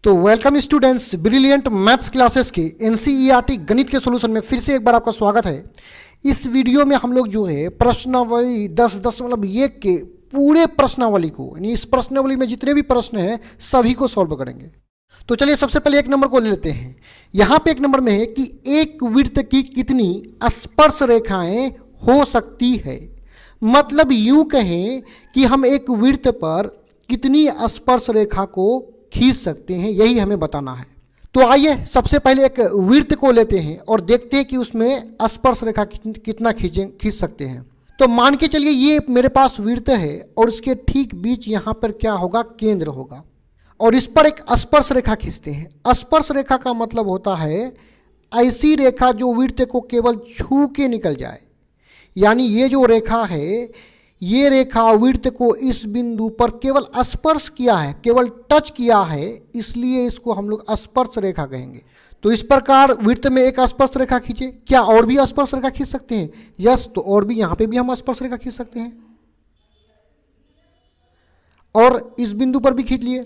तो welcome students, brilliant maths classes के NCERT गणित के सॉल्यूशन में फिर से एक बार आपका स्वागत है। इस वीडियो में हम लोग जो है प्रश्नावली 10.1 के पूरे प्रश्नावली को, यानी इस प्रश्नावली में जितने भी प्रश्न हैं सभी को सॉल्व करेंगे। तो चलिए सबसे पहले एक नंबर को ले लेते हैं। यहाँ पे एक नंबर में है कि एक वृत्त की कितनी स्पर्श रेखाएं हो सकती है। मतलब यूं कहें कि हम एक वृत्त पर कितनी स्पर्श रेखा को खींच सकते हैं, यही हमें बताना है। तो आइए सबसे पहले एक वृत्त को लेते हैं और देखते हैं कि उसमें स्पर्श रेखा कितना खींच सकते हैं। तो मान के चलिए ये मेरे पास वृत्त है और इसके ठीक बीच यहाँ पर क्या होगा, केंद्र होगा, और इस पर एक स्पर्श रेखा खींचते हैं। स्पर्श रेखा का मतलब होता है ऐसी रेखा जो वृत्त को केवल छू के निकल जाए। यानी ये जो रेखा है, ये रेखा वृत्त को इस बिंदु पर केवल स्पर्श किया है, केवल टच किया है, इसलिए इसको हम लोग स्पर्श रेखा कहेंगे। तो इस प्रकार वृत्त में एक स्पर्श रेखा खींचे। क्या और भी स्पर्श रेखा खींच सकते हैं? यस, तो और भी यहाँ पे भी हम स्पर्श रेखा खींच सकते हैं और इस बिंदु पर भी खींच लिए।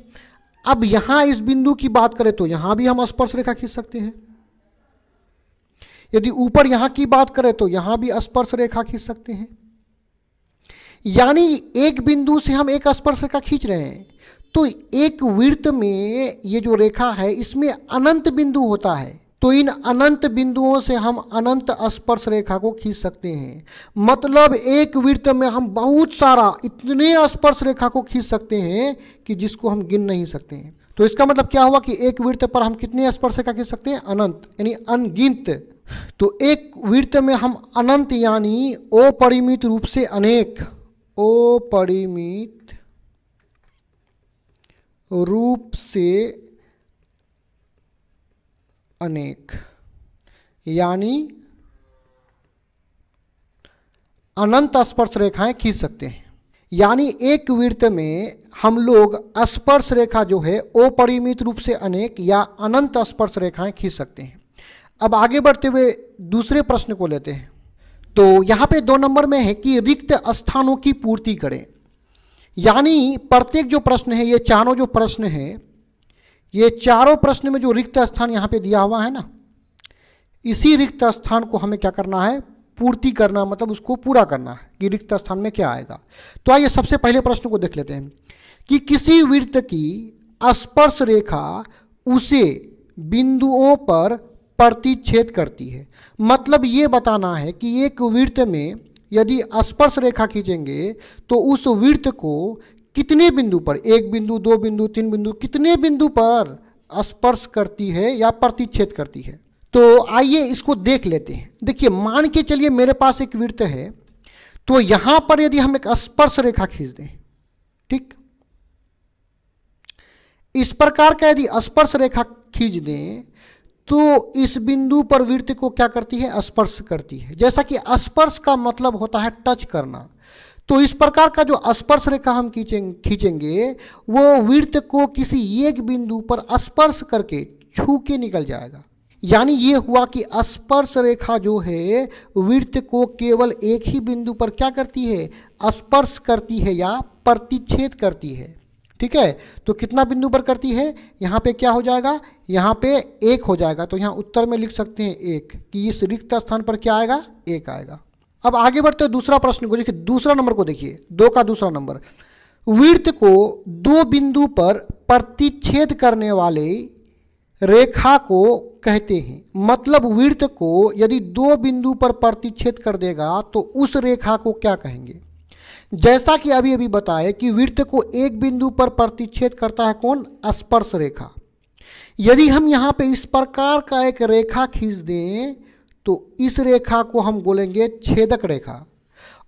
अब यहाँ इस बिंदु की बात करें तो यहाँ भी हम स्पर्श रेखा खींच सकते हैं। यदि ऊपर यहाँ की बात करें तो यहाँ भी स्पर्श रेखा खींच सकते हैं। यानी एक बिंदु से हम एक स्पर्श रेखा खींच रहे हैं। तो एक वृत्त में ये जो रेखा है इसमें अनंत बिंदु होता है, तो इन अनंत बिंदुओं से हम अनंत स्पर्श रेखा को खींच सकते हैं। मतलब एक वृत्त में हम बहुत सारा इतने स्पर्श रेखा को खींच सकते हैं कि जिसको हम गिन नहीं सकते हैं। तो इसका मतलब क्या हुआ कि एक वृत्त पर हम कितने स्पर्श रेखा खींच सकते हैं? अनंत, यानी अनगिनत। तो एक वृत्त में हम अनंत यानी अपरिमित रूप से अनेक, अपरिमित रूप से अनेक, यानी अनंत स्पर्श रेखाएं खींच सकते हैं। यानी एक वृत्त में हम लोग स्पर्श रेखा जो है अपरिमित रूप से अनेक या अनंत स्पर्श रेखाएं खींच सकते हैं। अब आगे बढ़ते हुए दूसरे प्रश्न को लेते हैं। तो यहाँ पे 2 नंबर में है कि रिक्त स्थानों की पूर्ति करें। यानी प्रत्येक जो प्रश्न है, ये चारों जो प्रश्न है, ये चारों प्रश्न में जो रिक्त स्थान यहाँ पे दिया हुआ है ना, इसी रिक्त स्थान को हमें क्या करना है? पूर्ति करना, मतलब उसको पूरा करना है कि रिक्त स्थान में क्या आएगा। तो आइए सबसे पहले प्रश्न को देख लेते हैं कि किसी वृत्त की स्पर्श रेखा उसे बिंदुओं पर प्रतिच्छेद करती है। मतलब ये बताना है कि एक वृत्त में यदि स्पर्श रेखा खींचेंगे तो उस वृत्त को कितने बिंदु पर, 1 बिंदु, 2 बिंदु, 3 बिंदु, कितने बिंदु पर स्पर्श करती है या प्रतिच्छेद करती है। तो आइए इसको देख लेते हैं। देखिए मान के चलिए मेरे पास एक वृत्त है, तो यहां पर यदि हम एक स्पर्श रेखा खींच दें, ठीक, इस प्रकार का यदि स्पर्श रेखा खींच दें तो इस बिंदु पर वृत्त को क्या करती है? स्पर्श करती है। जैसा कि स्पर्श का मतलब होता है टच करना, तो इस प्रकार का जो स्पर्श रेखा हम खींचेंगे वो वृत्त को किसी एक बिंदु पर स्पर्श करके छू के निकल जाएगा। यानी ये हुआ कि स्पर्श रेखा जो है वृत्त को केवल एक ही बिंदु पर क्या करती है? स्पर्श करती है या प्रतिच्छेद करती है। ठीक है, तो कितना बिंदु पर करती है? यहाँ पे क्या हो जाएगा? यहाँ पे 1 हो जाएगा। तो यहाँ उत्तर में लिख सकते हैं 1 कि इस रिक्त स्थान पर क्या आएगा? 1 आएगा। अब आगे बढ़ते हैं दूसरा प्रश्न को। देखिए दूसरा नंबर को देखिए, 2 का दूसरा नंबर। वृत्त को 2 बिंदु पर प्रतिच्छेद करने वाले रेखा को कहते हैं। मतलब वृत्त को यदि 2 बिंदु पर प्रतिच्छेद कर देगा तो उस रेखा को क्या कहेंगे? जैसा कि अभी अभी बताए कि वृत्त को एक बिंदु पर प्रतिच्छेद करता है कौन? स्पर्श रेखा। यदि हम यहाँ पे इस प्रकार का एक रेखा खींच दें तो इस रेखा को हम बोलेंगे छेदक रेखा।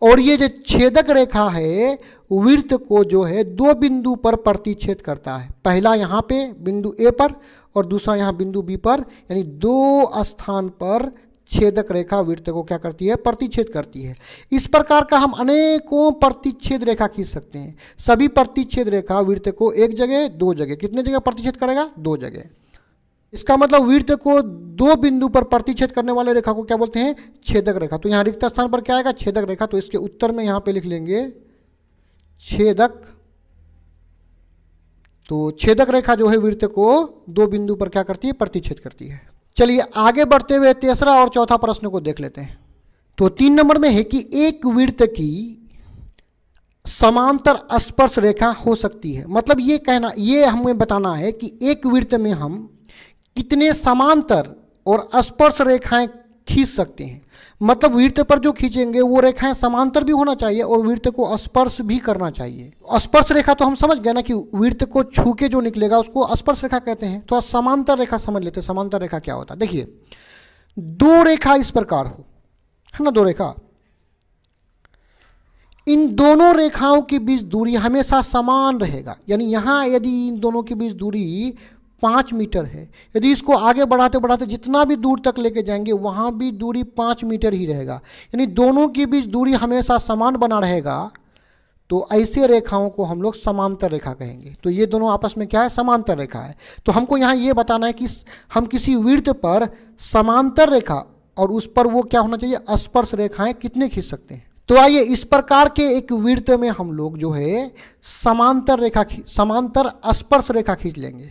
और ये जो छेदक रेखा है वृत्त को जो है 2 बिंदु पर प्रतिच्छेद करता है। पहला यहाँ पे बिंदु ए पर और दूसरा यहाँ बिंदु बी पर, यानी 2 स्थान पर छेदक रेखा वृत्त को क्या करती है? प्रतिच्छेद करती है। इस प्रकार का हम अनेकों प्रतिच्छेद रेखा खींच सकते हैं। सभी प्रतिच्छेद रेखा वृत्त को एक जगह, 2 जगह, कितने जगह प्रतिच्छेद करेगा? 2 जगह। इसका मतलब वृत्त को 2 बिंदु पर प्रतिच्छेद करने वाले रेखा को क्या बोलते हैं? छेदक रेखा। तो यहाँ रिक्त स्थान पर क्या आएगा? छेदक रेखा। तो इसके उत्तर में यहाँ पे लिख लेंगे छेदक तो छेदक रेखा जो है वृत्त को दो बिंदु पर क्या करती है, प्रतिच्छेद करती है। चलिए आगे बढ़ते हुए तीसरा और चौथा प्रश्न को देख लेते हैं। तो 3 नंबर में है कि एक वृत्त की समांतर स्पर्श रेखा हो सकती है। मतलब ये कहना, ये हमें बताना है कि एक वृत्त में हम कितने समांतर और स्पर्श रेखाएं खींच सकते हैं। मतलब वृत्त पर जो खींचेंगे वो रेखाएं समांतर भी होना चाहिए और वृत्त को स्पर्श भी करना चाहिए। स्पर्श रेखा तो हम समझ गए ना कि वृत्त को छू के जो निकलेगा उसको स्पर्श रेखा कहते हैं। तो समांतर रेखा समझ लेते हैं, समांतर रेखा क्या होता है। देखिए दो रेखा इस प्रकार हो, है ना, दो रेखा, इन दोनों रेखाओं के बीच दूरी हमेशा समान रहेगा। यानी यहाँ यदि इन दोनों के बीच दूरी 5 मीटर है, यदि इसको आगे बढ़ाते बढ़ाते जितना भी दूर तक लेके जाएंगे वहाँ भी दूरी 5 मीटर ही रहेगा, यानी दोनों के बीच दूरी हमेशा समान बना रहेगा। तो ऐसे रेखाओं को हम लोग समांतर रेखा कहेंगे। तो ये दोनों आपस में क्या है, समांतर रेखा है। तो हमको यहाँ ये बताना है कि हम किसी वृत्त पर समांतर रेखा और उस पर वो क्या होना चाहिए, स्पर्श रेखाएं कितने खींच सकते हैं। तो आइए इस प्रकार के एक वृत्त में हम लोग जो है समांतर स्पर्श रेखा खींच लेंगे।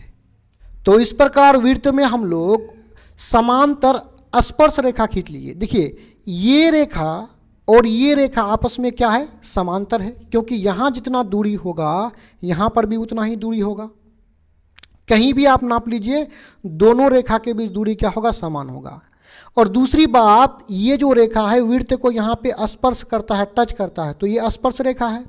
तो इस प्रकार वृत्त में हम लोग समांतर स्पर्श रेखा खींच लिए। देखिए ये रेखा और ये रेखा आपस में क्या है, समांतर है, क्योंकि यहाँ जितना दूरी होगा यहाँ पर भी उतना ही दूरी होगा। कहीं भी आप नाप लीजिए दोनों रेखा के बीच दूरी क्या होगा, समान होगा। और दूसरी बात, ये जो रेखा है वृत्त को यहाँ पे स्पर्श करता है, टच करता है, तो ये स्पर्श रेखा है।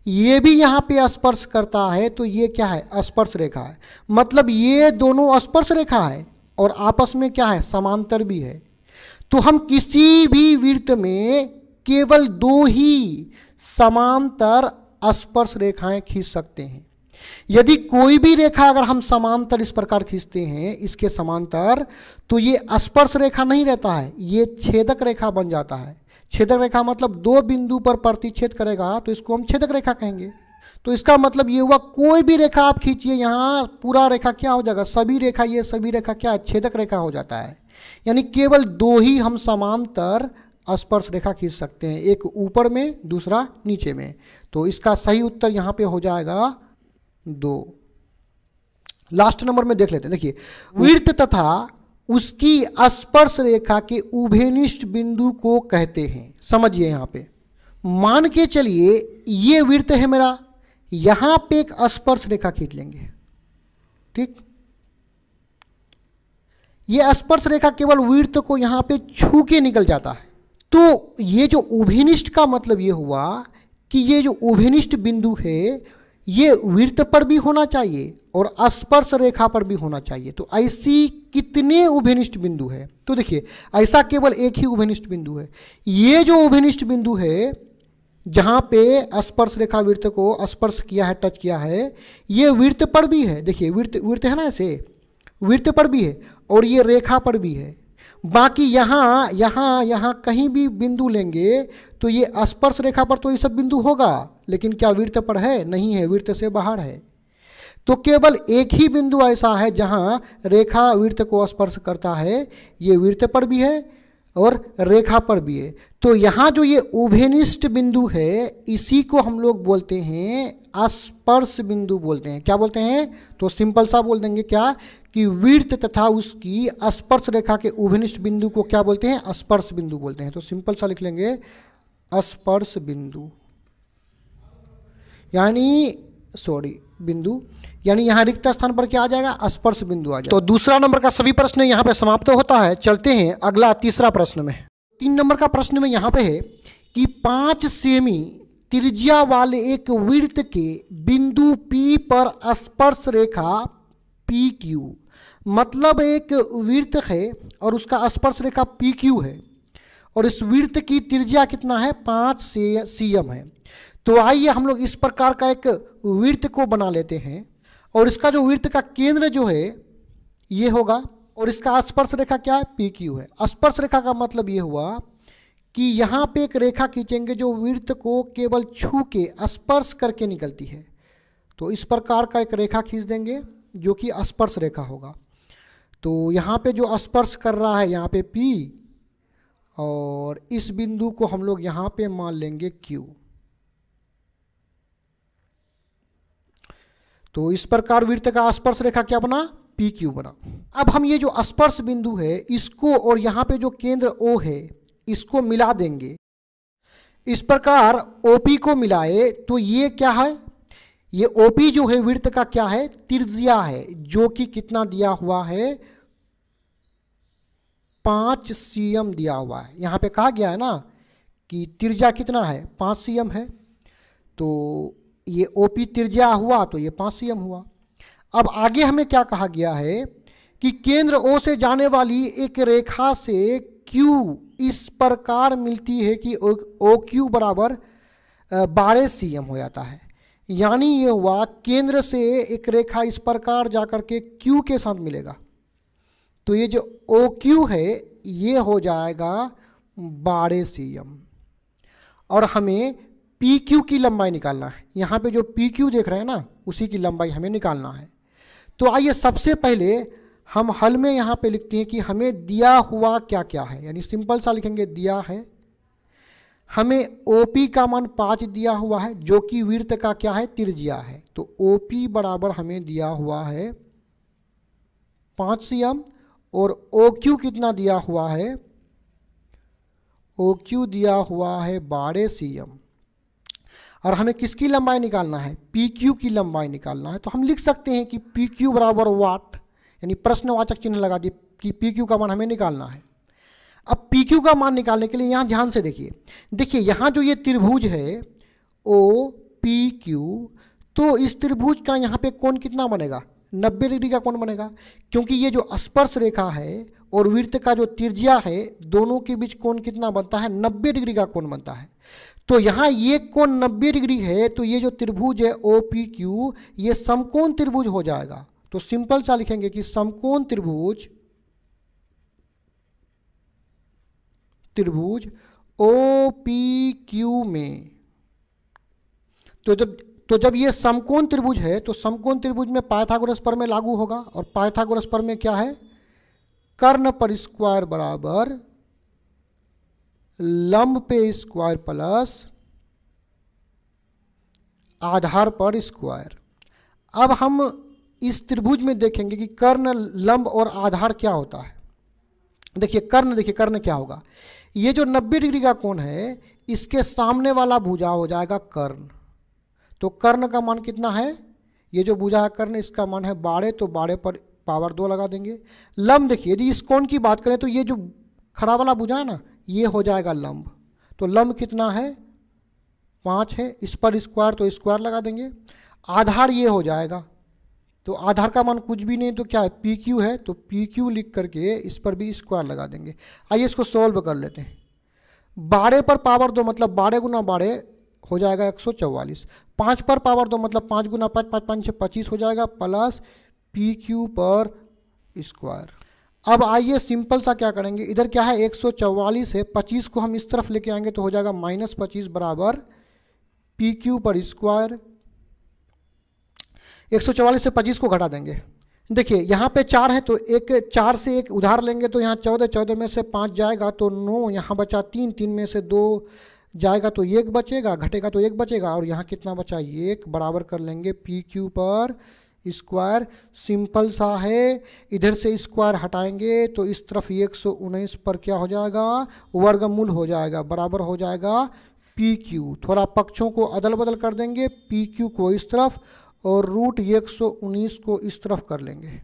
ये भी यहाँ पे स्पर्श करता है तो ये क्या है, स्पर्श रेखा है। मतलब ये दोनों स्पर्श रेखा है और आपस में क्या है, समांतर भी है। तो हम किसी भी वृत्त में केवल दो ही समांतर स्पर्श रेखाएं खींच सकते हैं। यदि कोई भी रेखा अगर हम समांतर इस प्रकार खींचते हैं इसके समांतर, तो ये स्पर्श रेखा नहीं रहता है, ये छेदक रेखा बन जाता है। छेदक रेखा मतलब दो बिंदु पर प्रतिच्छेद करेगा तो इसको हम छेदक रेखा कहेंगे। तो इसका मतलब ये हुआ कोई भी रेखा आप खींचिए यहाँ पूरा रेखा क्या हो जाएगा, सभी रेखा, ये सभी रेखा क्या है, छेदक रेखा हो जाता है। यानी केवल दो ही हम समांतर स्पर्श रेखा खींच सकते हैं, एक ऊपर में दूसरा नीचे में। तो इसका सही उत्तर यहाँ पे हो जाएगा 2। लास्ट नंबर में देख लेते हैं। देखिए वृत्त तथा उसकी स्पर्श रेखा के उभयनिष्ठ बिंदु को कहते हैं। समझिए यहाँ पे मान के चलिए ये वृत्त है मेरा, यहां पे एक स्पर्श रेखा खींच लेंगे, ठीक। ये स्पर्श रेखा केवल वृत्त को यहां पे छू के निकल जाता है। तो ये जो उभयनिष्ठ का मतलब ये हुआ कि ये जो उभयनिष्ठ बिंदु है ये वृत्त पर भी होना चाहिए और स्पर्श रेखा पर भी होना चाहिए। तो ऐसी कितने उभयनिष्ठ बिंदु है, तो देखिए ऐसा केवल एक ही उभयनिष्ठ बिंदु है। ये जो उभयनिष्ठ बिंदु है जहां पे स्पर्श रेखा वृत्त को स्पर्श किया है, टच किया है, ये वृत्त पर भी है। देखिए वृत्त है ना, ऐसे वृत्त पर भी है और ये रेखा पर भी है। बाकी यहाँ कहीं भी बिंदु लेंगे तो ये स्पर्श रेखा पर तो ये सब बिंदु होगा, लेकिन क्या वृत्त पर है, नहीं है, वृत्त से बाहर है। तो केवल एक ही बिंदु ऐसा है जहाँ रेखा वृत्त को स्पर्श करता है, ये वृत्त पर भी है और रेखा पर भी है। तो यहाँ जो ये उभयनिष्ठ बिंदु है इसी को हम लोग बोलते हैं स्पर्श बिंदु बोलते हैं। क्या बोलते हैं, तो सिंपल सा बोल देंगे क्या कि वृत्त तथा उसकी स्पर्श रेखा के उभयनिष्ठ बिंदु को क्या बोलते हैं, स्पर्श बिंदु बोलते हैं। तो सिंपल सा लिख लेंगे स्पर्श बिंदु, यानी बिंदु, यानी यहाँ रिक्त स्थान पर क्या आ जाएगा, स्पर्श बिंदु आ जाएगा। तो दूसरा नंबर का सभी प्रश्न यहाँ पे समाप्त होता है। चलते हैं अगला तीसरा प्रश्न में। 3 नंबर का प्रश्न में यहाँ पे है कि 5 सेमी त्रिज्या वाले एक वृत्त के बिंदु P पर स्पर्श रेखा PQ, मतलब एक वृत्त है और उसका स्पर्श रेखा PQ है और इस वृत्त की त्रिज्या कितना है, 5 cm है। तो आइए हम लोग इस प्रकार का एक वृत्त को बना लेते हैं और इसका जो वृत्त का केंद्र जो है ये होगा और इसका स्पर्श रेखा क्या है, PQ है। स्पर्श रेखा का मतलब ये हुआ कि यहाँ पे एक रेखा खींचेंगे जो वृत्त को केवल छू के स्पर्श करके निकलती है। तो इस प्रकार का एक रेखा खींच देंगे जो कि स्पर्श रेखा होगा। तो यहाँ पे जो स्पर्श कर रहा है यहाँ पे P और इस बिंदु को हम लोग यहाँ पे मान लेंगे Q। तो इस प्रकार वृत्त का स्पर्श रेखा क्या बना, पी क्यू बना। अब हम ये जो स्पर्श बिंदु है इसको और यहाँ पे जो केंद्र ओ है इसको मिला देंगे। इस प्रकार ओपी को मिलाए तो ये क्या है, ये ओपी जो है वृत्त का क्या है, त्रिज्या है, जो कि कितना दिया हुआ है, 5 cm दिया हुआ है। यहाँ पे कहा गया है ना कि त्रिज्या कितना है, 5 cm है, तो ये ओपी त्रिज्या हुआ तो ये 5 cm हुआ। अब आगे हमें क्या कहा गया है कि केंद्र ओ से जाने वाली एक रेखा से क्यू इस प्रकार मिलती है कि ओ क्यू बराबर 12 cm हो जाता है। यानी ये हुआ केंद्र से एक रेखा इस प्रकार जाकर के क्यू के साथ मिलेगा, तो ये जो ओ क्यू है ये हो जाएगा 12 cm। और हमें पी क्यू की लंबाई निकालना है। यहाँ पे जो पी क्यू देख रहे हैं ना उसी की लंबाई हमें निकालना है। तो आइए सबसे पहले हम हल में यहाँ पे लिखते हैं कि हमें दिया हुआ क्या क्या है, यानी सिंपल सा लिखेंगे दिया है हमें OP का मान 5 दिया हुआ है जो कि वृत्त का क्या है, त्रिज्या है। तो OP बराबर हमें दिया हुआ है 5 cm और OQ कितना दिया हुआ है, OQ दिया हुआ है 12 cm। और हमें किसकी लंबाई निकालना है, PQ की लंबाई निकालना है। तो हम लिख सकते हैं कि PQ बराबर वाट, यानी प्रश्नवाचक चिन्ह लगा दिए कि PQ का मान हमें निकालना है। अब PQ का मान निकालने के लिए यहाँ ध्यान से देखिए यहाँ जो ये त्रिभुज है OPQ, तो इस त्रिभुज का यहाँ पे कोण कितना बनेगा, 90 डिग्री का कोण बनेगा, क्योंकि ये जो स्पर्श रेखा है और वृत्त का जो त्रिज्या है दोनों के बीच कोण कितना बनता है, 90 डिग्री का कोण बनता है। तो यहाँ ये कोण 90 डिग्री है, तो ये जो त्रिभुज है OPQ ये समकोण त्रिभुज हो जाएगा। तो सिंपल सा लिखेंगे कि समकोण त्रिभुज OPQ में, तो जब ये समकोण त्रिभुज है तो समकोण त्रिभुज में पाइथागोरस प्रमेय लागू होगा, और पाइथागोरस प्रमेय क्या है, कर्ण पर स्क्वायर बराबर लंब पे स्क्वायर प्लस आधार पर स्क्वायर। अब हम इस त्रिभुज में देखेंगे कि कर्ण, लंब और आधार क्या होता है। देखिए कर्ण क्या होगा, ये जो 90 डिग्री का कोण है इसके सामने वाला भुजा हो जाएगा कर्ण। तो कर्ण का मान कितना है, ये जो भुजा है कर्ण इसका मान है 12, तो 12 पर पावर 2 लगा देंगे। लंब देखिए यदि इस कोण की बात करें तो ये जो खड़ा वाला भुजा है ना ये हो जाएगा लंब। तो लंब कितना है, 5 है, इस पर स्क्वायर तो स्क्वायर लगा देंगे। आधार ये हो जाएगा, तो आधार का मान कुछ भी नहीं तो क्या है PQ है, तो PQ लिख करके इस पर भी स्क्वायर लगा देंगे। आइए इसको सोल्व कर लेते हैं। 12 पर पावर 2 मतलब 12 गुना 12 हो जाएगा 144। 5 पर पावर 2 मतलब 5 गुना 5 5 5 25 हो जाएगा, प्लस PQ पर स्क्वायर। अब आइए सिंपल सा क्या करेंगे, इधर क्या है 144 है, 25 को हम इस तरफ लेके आएंगे तो हो जाएगा -25 बराबर PQ पर स्क्वायर। 144 से 25 को घटा देंगे। देखिए यहाँ पे 4 है तो 4 से 1 उधार लेंगे तो यहाँ 14 में से 5 जाएगा तो 9, यहाँ बचा 3 में से 2 जाएगा तो 1 बचेगा, घटेगा तो 1 बचेगा, और यहाँ कितना बचा 1 बराबर कर लेंगे PQ पर स्क्वायर। सिंपल सा है, इधर से स्क्वायर हटाएंगे तो इस तरफ 119 पर क्या हो जाएगा, वर्गमूल हो जाएगा, बराबर हो जाएगा PQ। थोड़ा पक्षों को अदल बदल कर देंगे, PQ को इस तरफ और रूट 119 को इस तरफ कर लेंगे।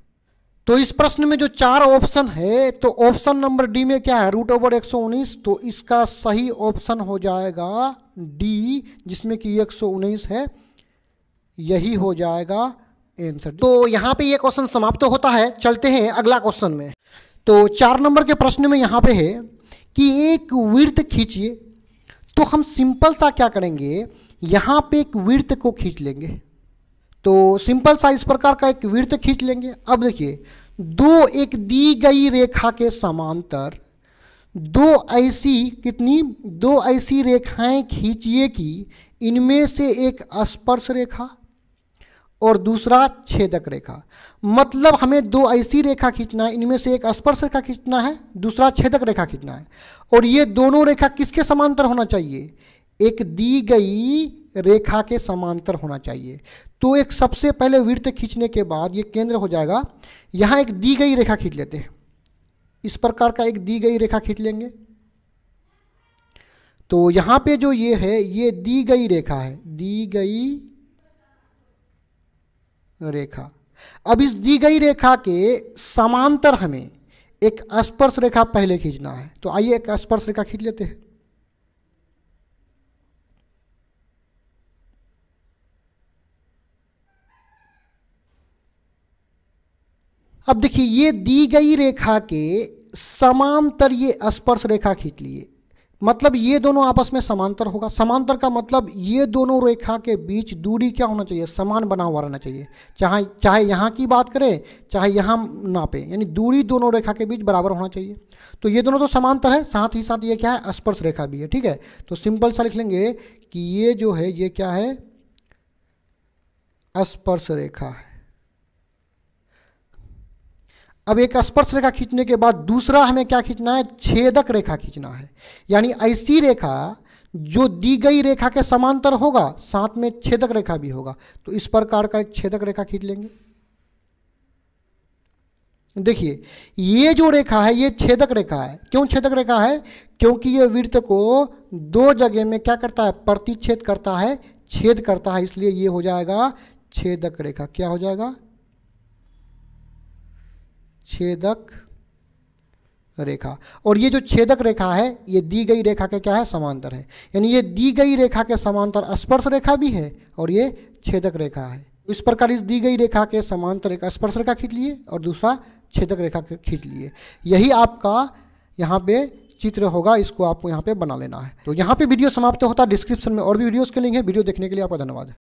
तो इस प्रश्न में जो 4 ऑप्शन है तो ऑप्शन नंबर डी में क्या है, √119, तो इसका सही ऑप्शन हो जाएगा डी, जिसमें कि 119 है, यही हो जाएगा आंसर। तो यहाँ पे ये क्वेश्चन समाप्त होता है। चलते हैं अगला क्वेश्चन में। तो 4 नंबर के प्रश्न में यहाँ पे है कि एक वृत्त खींचिए। तो हम सिंपल सा क्या करेंगे, यहाँ पे एक वृत्त को खींच लेंगे। तो सिंपल सा इस प्रकार का एक वृत्त खींच लेंगे। अब देखिए एक दी गई रेखा के समांतर दो ऐसी रेखाएं खींचिए कि इनमें से एक स्पर्श रेखा और दूसरा छेदक रेखा। मतलब हमें 2 ऐसी रेखा खींचना है, इनमें से एक स्पर्श रेखा खींचना है, दूसरा छेदक रेखा खींचना है, और ये दोनों रेखा किसके समांतर होना चाहिए, एक दी गई रेखा के समांतर होना चाहिए। तो एक सबसे पहले वृत्त खींचने के बाद ये केंद्र हो जाएगा। यहाँ एक दी गई रेखा खींच लेते हैं, इस प्रकार का एक दी गई रेखा खींच लेंगे। तो यहाँ पे जो ये है ये दी गई रेखा है, दी गई रेखा। अब इस दी गई रेखा के समांतर हमें एक स्पर्श रेखा पहले खींचना है। तो आइए एक स्पर्श रेखा खींच लेते हैं। अब देखिए ये दी गई रेखा के समांतर ये स्पर्श रेखा खींच लिए, मतलब ये दोनों आपस में समांतर होगा। समांतर का मतलब ये दोनों रेखा के बीच दूरी क्या होना चाहिए, समान बना हुआ रहना चाहिए। चाहे यहाँ की बात करें चाहे यहाँ नापे, यानी दूरी दोनों रेखा के बीच बराबर होना चाहिए। तो ये दोनों तो समांतर है, साथ ही साथ ये क्या है, स्पर्श रेखा भी है। ठीक है, तो सिंपल सा लिख लेंगे कि ये जो है ये क्या है, स्पर्श रेखा है। अब एक स्पर्श रेखा खींचने के बाद दूसरा हमें क्या खींचना है, छेदक रेखा खींचना है। यानी ऐसी रेखा जो दी गई रेखा के समांतर होगा, साथ में छेदक रेखा भी होगा। तो इस प्रकार का एक छेदक रेखा खींच लेंगे। देखिए ये जो रेखा है ये छेदक रेखा है। क्यों छेदक रेखा है, क्योंकि ये वृत्त को दो जगह में क्या करता है, प्रतिच्छेद करता है, छेद करता है, इसलिए ये हो जाएगा छेदक रेखा। क्या हो जाएगा, छेदक रेखा। और ये जो छेदक रेखा है ये दी गई रेखा के क्या है, समांतर है। यानी ये दी गई रेखा के समांतर स्पर्श रेखा भी है और ये छेदक रेखा है। इस प्रकार इस दी गई रेखा के समांतर एक स्पर्श रेखा खींच लिए और दूसरा छेदक रेखा खींच लिए। यही आपका यहाँ पे चित्र होगा, इसको आपको यहाँ पे बना लेना है। तो यहाँ पे वीडियो समाप्त होता है। डिस्क्रिप्शन में और भी वीडियोस के लिंक है। वीडियो देखने के लिए आपका धन्यवाद।